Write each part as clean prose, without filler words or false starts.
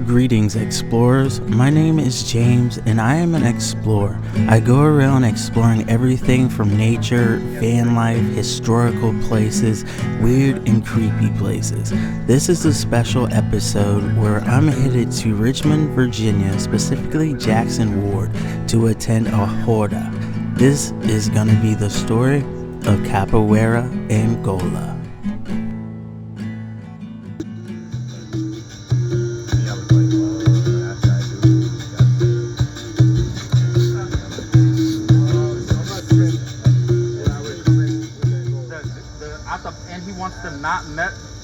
Greetings, explorers. My name is James, and I am an explorer. I go around exploring everything from nature, van life, historical places, weird and creepy places. This is a special episode where I'm headed to Richmond, Virginia, specifically Jackson Ward, to attend a roda. This is going to be the story of Capoeira de Angola. And he wants to not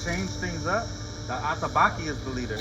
change things up. The Atabaki is the leader.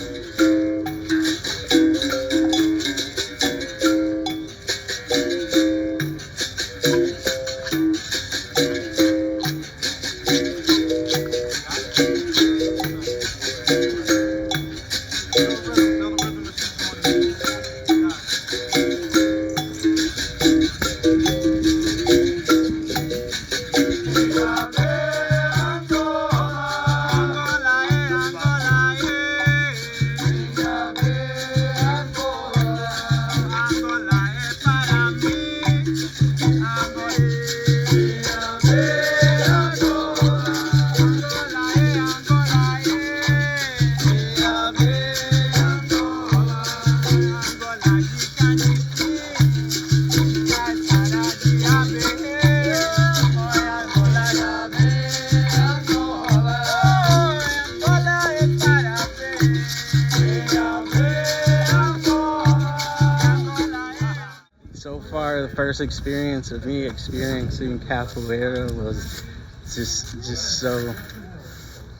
So far, the first experience of me experiencing capoeira was just so,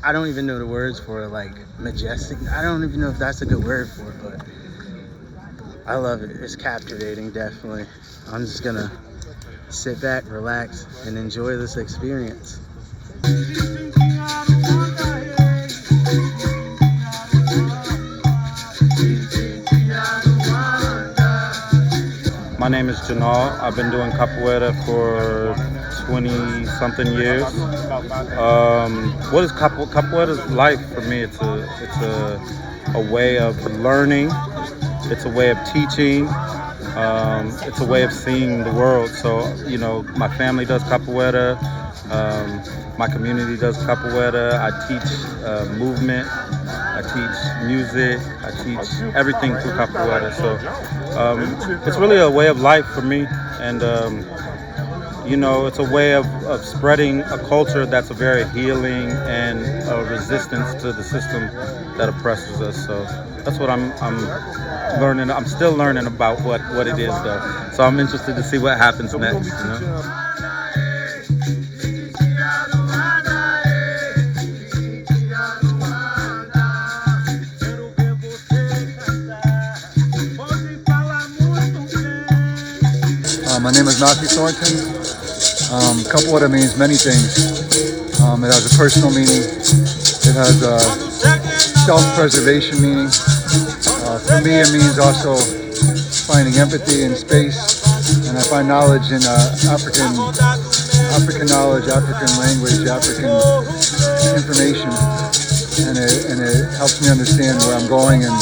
I don't even know the words for it, like majestic. I don't even know if that's a good word for it, but I love it. It's captivating, definitely. I'm just gonna sit back, relax, and enjoy this experience. My name is Janal. I've been doing capoeira for 20-something years. What is capoeira's life for me? It's a way of learning. It's a way of teaching. It's a way of seeing the world. So, you know, my family does capoeira. My community does capoeira. I teach movement. I teach music. I teach everything through capoeira. So it's really a way of life for me. And, you know, it's a way of spreading a culture that's a very healing and a resistance to the system that oppresses us. So that's what I'm learning. I'm still learning about what it is, though. So I'm interested to see what happens next, you know? My name is Matthew Thornton. Capoeira means many things. It has a personal meaning. It has a self-preservation meaning. For me, it means also finding empathy in space, and I find knowledge in African knowledge, African language, African information, and it helps me understand where I'm going and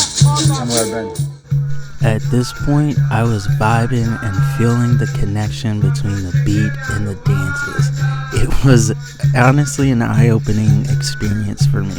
where I've been. At this point, I was vibing and feeling the connection between the beat and the dances. It was honestly an eye-opening experience for me.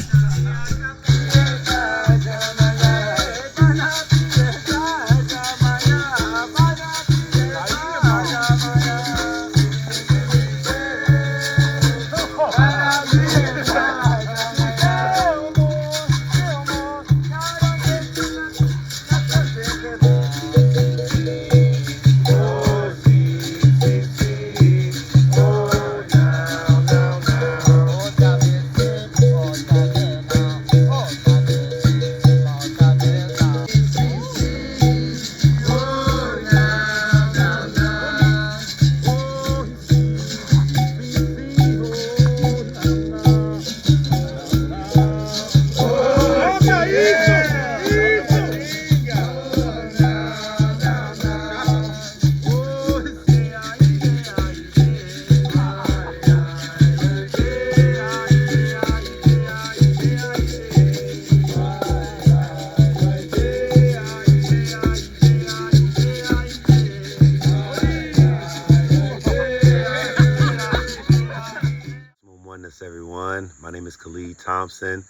is Khalid Thompson.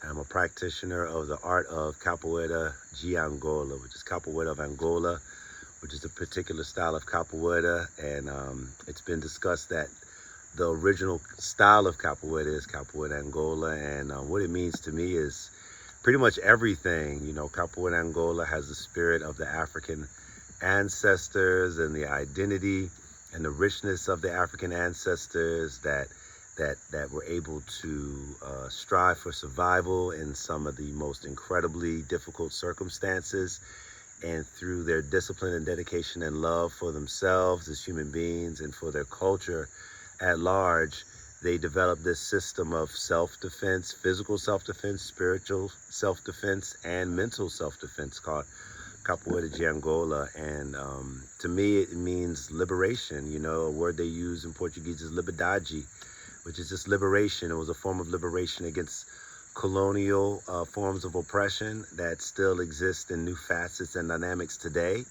I'm a practitioner of the art of Capoeira de Angola, which is Capoeira of Angola, which is a particular style of capoeira. And it's been discussed that the original style of capoeira is Capoeira Angola. And what it means to me is pretty much everything. You know, Capoeira Angola has the spirit of the African ancestors and the identity and the richness of the African ancestors that were able to strive for survival in some of the most incredibly difficult circumstances, and through their discipline and dedication and love for themselves as human beings and for their culture at large, they developed this system of self-defense, physical self-defense, spiritual self-defense, and mental self-defense called Capoeira de Angola. And to me, it means liberation. You know, a word they use in Portuguese is liberdade, which is just liberation. It was a form of liberation against colonial forms of oppression that still exist in new facets and dynamics today.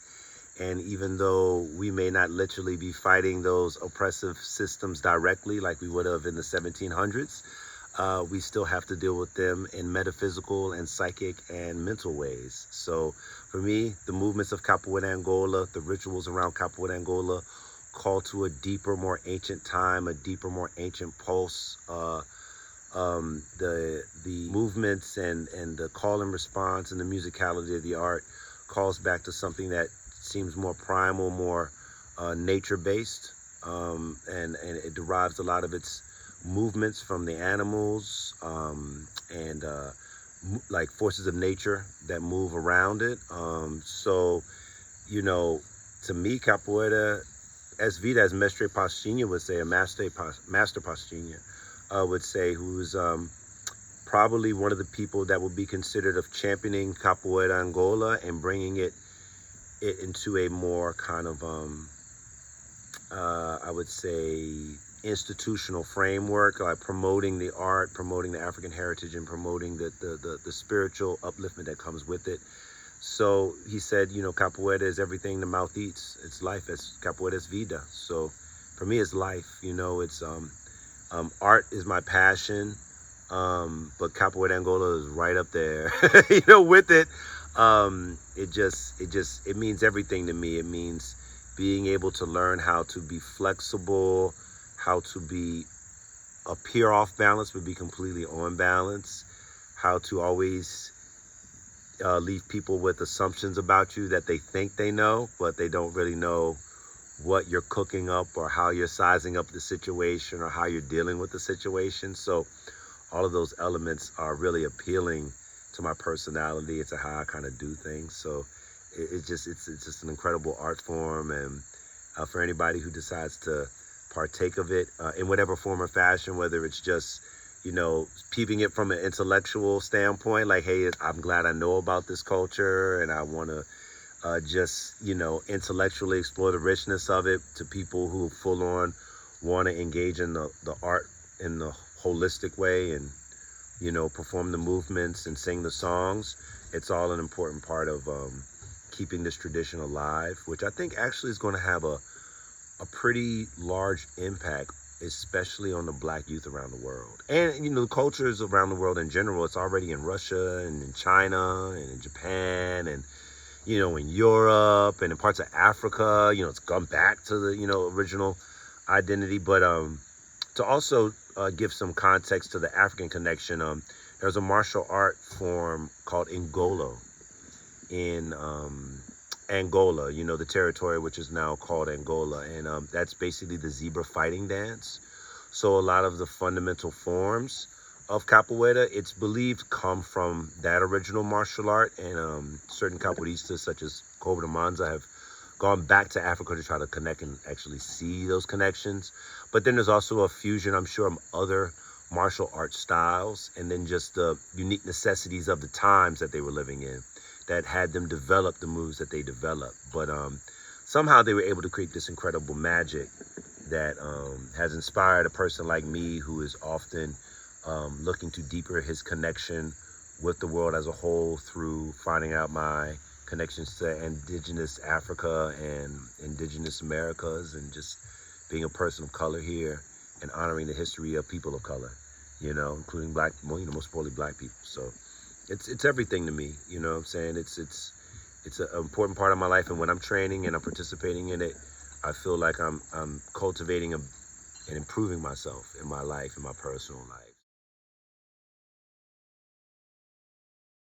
And even though we may not literally be fighting those oppressive systems directly like we would have in the 1700s, we still have to deal with them in metaphysical and psychic and mental ways. So for me, the movements of Capoeira Angola, the rituals around Capoeira Angola, call to a deeper, more ancient time, a deeper, more ancient pulse. The movements and the call and response and the musicality of the art calls back to something that seems more primal, more nature-based, and it derives a lot of its movements from the animals and like forces of nature that move around it. So, you know, to me, capoeira, as vida, as Mestre Pastinha would say, a Master Pastinha would say, who's probably one of the people that would be considered of championing Capoeira Angola and bringing it into a more kind of, I would say, institutional framework, like promoting the art, promoting the African heritage, and promoting the spiritual upliftment that comes with it. So he said, you know, capoeira is everything the mouth eats. It's life. It's capoeira es vida. So for me, it's life. You know, it's art is my passion, but Capoeira Angola is right up there, you know, with it. It means everything to me. It means being able to learn how to be flexible, how to appear off balance, but be completely on balance, how to always leave people with assumptions about you that they think they know, but they don't really know what you're cooking up or how you're sizing up the situation or how you're dealing with the situation. So all of those elements are really appealing to my personality and to how I kind of do things. So it's just an incredible art form, and for anybody who decides to partake of it in whatever form or fashion, whether it's just, you know, peeping it from an intellectual standpoint, like, hey, I'm glad I know about this culture and I want to just, you know, intellectually explore the richness of it, to people who full on want to engage in the art in the holistic way and, you know, perform the movements and sing the songs. It's all an important part of keeping this tradition alive, which I think actually is going to have a pretty large impact, especially on the Black youth around the world. And, you know, the cultures around the world in general. It's already in Russia and in China and in Japan and, you know, in Europe and in parts of Africa. You know, it's gone back to the, you know, original identity. But to also give some context to the African connection, there's a martial art form called Ngolo in Angola, you know, the territory which is now called Angola. And that's basically the zebra fighting dance. So a lot of the fundamental forms of capoeira, it's believed, come from that original martial art. And certain capoeiristas such as Cobra Manza have gone back to Africa to try to connect and actually see those connections. But then there's also a fusion, I'm sure, of other martial art styles, and then just the unique necessities of the times that they were living in that had them develop the moves that they developed. But somehow they were able to create this incredible magic that has inspired a person like me, who is often looking to deepen his connection with the world as a whole through finding out my connections to indigenous Africa and indigenous Americas, and just being a person of color here and honoring the history of people of color. including black, most importantly black people. So it's everything to me. You know what I'm saying? It's an important part of my life, and when I'm training and I'm participating in it, I feel like I'm cultivating and improving myself in my life, in my personal life.